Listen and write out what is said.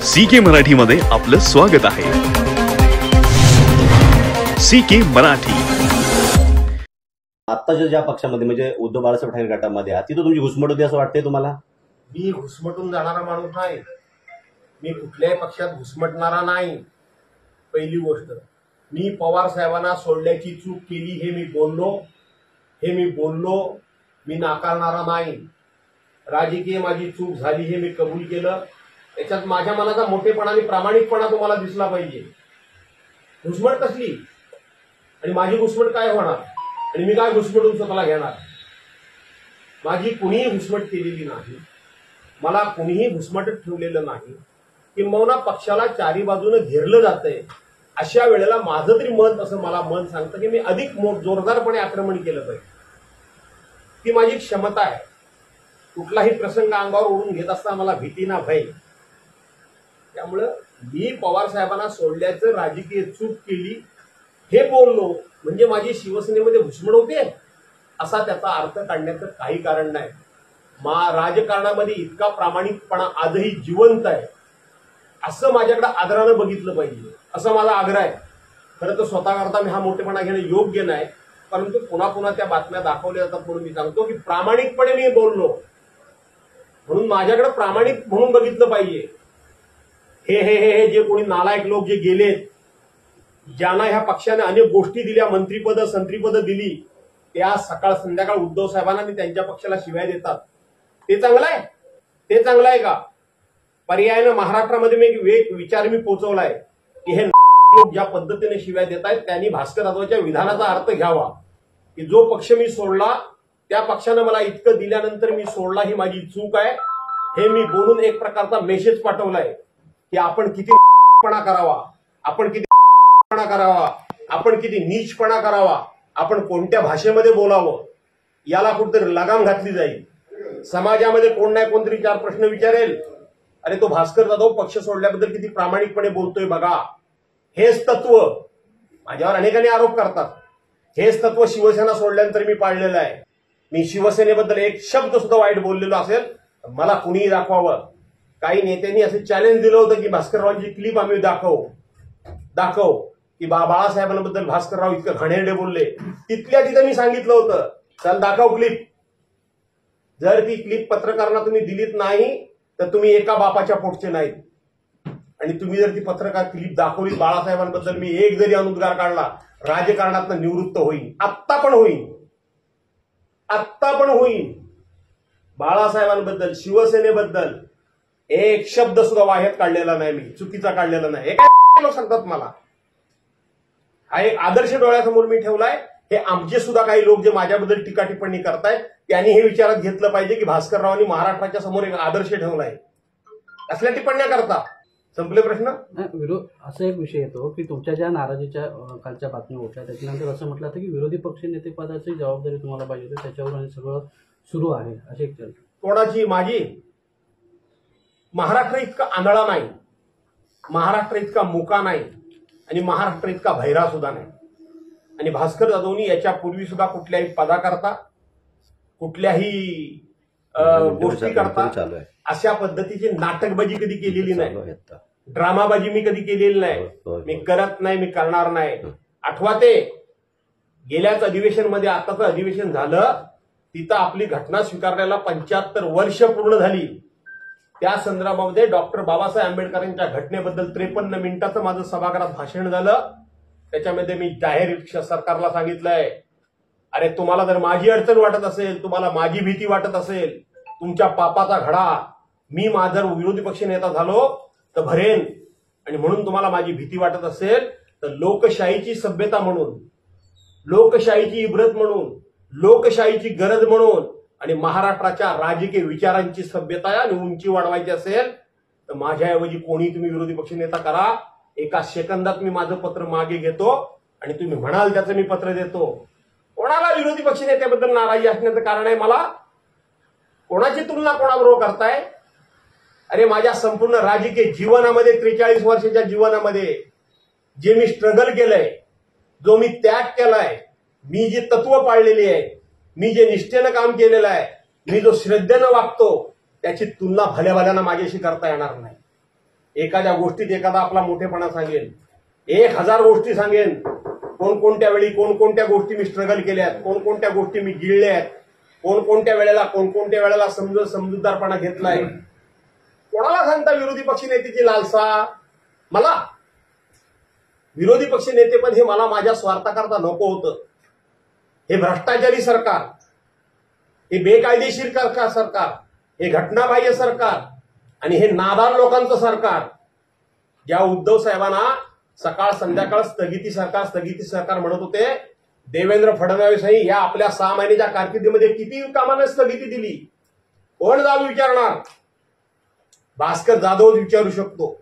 CK मराठीमध्ये आपलं स्वागत आहे। CK मराठी। आत्ताच्या ज्या पक्षामध्ये म्हणजे उद्धव बाळासाहेब ठाकरे गटामध्ये आहे तिथं तुमची घुसमट होती असं वाटतंय तुम्हाला? मी घुसमटून जाणारा माणूस नाही, मी कुठल्याही पक्षात घुसमटणारा नाही। पहिली गोष्ट, मी पवार साहेबांना सोडल्याची चूक केली हे मी बोललो, मी नाकारणारा नाही। राजकीय माझी चूक झाली हे मी कबूल केलं। याच्यात माझ्या मनाचा मोठेपणा आणि प्रामाणिकपणा तुम्हाला दिसला पाहिजे। घुसमट कसली आणि माझी घुसमट काय होणार आणि मी काय घुसमटून स्वतःला घेणार? माझी कुणीही घुसमट केलेली नाही, मला कुणीही घुसमटत ठेवलेलं नाही। किंबहुना पक्षाला चारी बाजूने घेरलं जातंय, अशा वेळेला माझं तरी मला मन सांगतं की मी अधिक जोरदारपणे आक्रमण केलं पाहिजे। ती माझी क्षमता आहे। कुठलाही प्रसंग अंगावर ओढून घेत असताना मला भीती ना भय। त्यामुळे मी पवार साहेबांना सोडल्याचं राजकीय चूक केली हे बोललो म्हणजे माझी शिवसेनेमध्ये घुसमट होते असा त्याचा अर्थ काढण्याचं काही कारण नाही। राजकारणामध्ये इतका प्रामाणिकपणा आजही जिवंत आहे असं माझ्याकडे आदरानं बघितलं पाहिजे, असा माझा आग्रह आहे। खरं तर स्वतःकरता मी हा मोठेपणा घेणं योग्य नाही, परंतु पुन्हा पुन्हा त्या बातम्या दाखवल्या जातात म्हणून मी सांगतो की प्रामाणिकपणे मी बोललो म्हणून माझ्याकडे प्रामाणिक म्हणून बघितलं पाहिजे। हे जे कोणी नालायक लोक जे गेलेत, ज्यांना ह्या पक्षाने अनेक गोष्टी दिल्या, मंत्रीपद संत्रीपद दिली, त्या सकाळ संध्याकाळ उद्धव साहेबांना आणि त्यांच्या पक्षाला शिव्या देतात, ते चांगलं आहे? ते चांगलं आहे का? पर्यायानं महाराष्ट्रामध्ये मी एक विचार पोहोचवलाय की हे लोक ज्या पद्धतीने शिव्या देत आहेत त्यांनी भास्कर जाधवच्या विधानाचा अर्थ घ्यावा की जो पक्ष मी सोडला त्या पक्षानं मला इतकं दिल्यानंतर मी सोडला, ही माझी चूक आहे। हे मी बोलून एक प्रकारचा मेसेज पाठवलाय की आपण किती करावा, आपण किती नीचपणा करावा, आपण कोणत्या भाषेमध्ये बोलावं, याला कुठेतरी लगाम घातली जाईल। समाजामध्ये कोण नाही कोणतरी चार प्रश्न विचारेल, अरे तो भास्कर जाधव पक्ष सोडल्याबद्दल किती प्रामाणिकपणे बोलतोय बघा। हेच तत्व माझ्यावर अनेकांनी आरोप करतात, हेच तत्व शिवसेना सोडल्यानंतर मी पाळलेलं आहे। मी शिवसेनेबद्दल एक शब्द सुद्धा वाईट बोललेलो असेल मला कुणीही दाखवावं। काही नेत्यांनी असं चॅलेंज दिलं होतं की भास्कररावांची क्लिप आम्ही दाखव की बाळासाहेबांबद्दल भास्करराव इतकं घाणेरडे बोलले, तिथल्या तिथं मी सांगितलं होतं चल दाखव क्लिप। जर ती क्लिप पत्रकारांना तुम्ही दिलीत नाही तर तुम्ही एका बापाच्या पोटचे नाहीत, आणि तुम्ही जर ती पत्रकार क्लिप दाखवली बाळासाहेबांबद्दल मी एक जरी अनुद्गार काढला राजकारणातून निवृत्त होईन, आत्ता पण होईन। बाळासाहेबांबद्दल शिवसेनेबद्दल एक शब्द सुद्धा वाह्यात काढलेला नाही, मी चुकीचा काढलेला नाही। हे काय लोक सांगतात मला, हा एक आदर्श डोळ्यासमोर मी ठेवलाय। हे आमचे सुद्धा काही लोक जे माझ्याबद्दल टीका टिप्पणी करतायत त्यांनी हे विचारात घेतलं पाहिजे की भास्कररावांनी महाराष्ट्राच्या समोर एक आदर्श ठेवलाय, असल्या टिप्पण्या करता। संपले प्रश्न? विरोध असा एक विषय येतो की तुमच्या ज्या नाराजीच्या कालच्या बातम्या होत्या त्याच्यानंतर असं म्हटलं होतं की विरोधी पक्ष नेतेपदाची जबाबदारी तुम्हाला पाहिजे होती, त्याच्यावर आणि सगळं सुरू आहे अशी एक चर्चा। कोणाची? माझी? महाराष्ट्र इतका आंधळा नाही, महाराष्ट्र इतका मुका नाही आणि महाराष्ट्र इतका भैरा सुद्धा नाही। आणि भास्कर जाधवनी याच्यापूर्वी सुद्धा कुठल्याही पदाकरता कुठल्याही गोष्टी करता अशा पद्धतीची नाटकबाजी कधी केलेली नाही, ड्रामाबाजी मी कधी केलेली नाही, मी करत नाही, मी करणार नाही। आठवा ते गेल्याच अधिवेशनमध्ये आताचं अधिवेशन झालं तिथं आपली घटना स्वीकारल्याला 75 वर्ष पूर्ण झाली। त्या संदर्भामध्ये डॉक्टर बाबासाहेब आंबेडकरांच्या घटनेबद्दल 53 मिनिटाचं माझं सभागृहात भाषण झालं। त्याच्यामध्ये मी जाहीर सरकारला सांगितलंय, अरे तुम्हाला जर माझी अडचण वाटत असेल, तुम्हाला माझी भीती वाटत असेल, तुमच्या पापाचा घडा मी जर विरोधी पक्ष नेता झालो तर भरेन, आणि म्हणून तुम्हाला माझी भीती वाटत असेल तर लोकशाहीची सभ्यता म्हणून, लोकशाहीची इब्रत म्हणून, लोकशाहीची गरज म्हणून आणि महाराष्ट्राच्या राजकीय विचारांची सभ्यता आणि उंची वाढवायची असेल तर माझ्याऐवजी कोणी तुम्ही विरोधी पक्ष नेता करा, एका सेकंदात मी माझं पत्र मागे घेतो आणि तुम्ही म्हणाल त्याचं मी पत्र देतो। कोणाला विरोधी पक्ष नेत्याबद्दल नाराजी असण्याचं कारण आहे? मला कोणाची तुलना कोणाबरोबर करताय? अरे माझ्या संपूर्ण राजकीय जीवनामध्ये 43 वर्षाच्या जीवनामध्ये जे मी स्ट्रगल केलंय, जो मी त्याग केलाय, मी जी तत्व पाळलेली आहे, मी जे निष्ठेनं काम केलेलं आहे, मी जो श्रद्धेनं वागतो त्याची तुलना भल्या भल्यानं माझ्याशी करता येणार नाही। एखाद्या गोष्टीत एखादा आपला मोठेपणा सांगेन, 1000 गोष्टी सांगेन, कोणकोणत्या वेळी कोणकोणत्या गोष्टी मी स्ट्रगल केल्यात, कोणकोणत्या गोष्टी मी गिळल्यात, कोणकोणत्या वेळेला समजूतदारपणा घेतलाय. कोणाला सांगता विरोधी पक्ष नेत्याची लालसा? मला विरोधी पक्ष नेतेपद हे मला माझ्या स्वार्थाकरता नको होतं. हे भ्रष्टाचारी सरकार, हे बेकायदेशीर सरकार, हे घटनाबाह्य सरकार आणि हे नादार लोकांचं सरकार, ज्या उद्धव साहेबांना सकाळ संध्याकाळ स्थगिती सरकार म्हणत होते, देवेंद्र फडणवीसही या आपल्या 6 महिन्याच्या कारकिर्दीमध्ये किती कामांना स्थगिती दिली? कोण जाऊन विचारणार? भास्कर जाधव विचारू शकतो.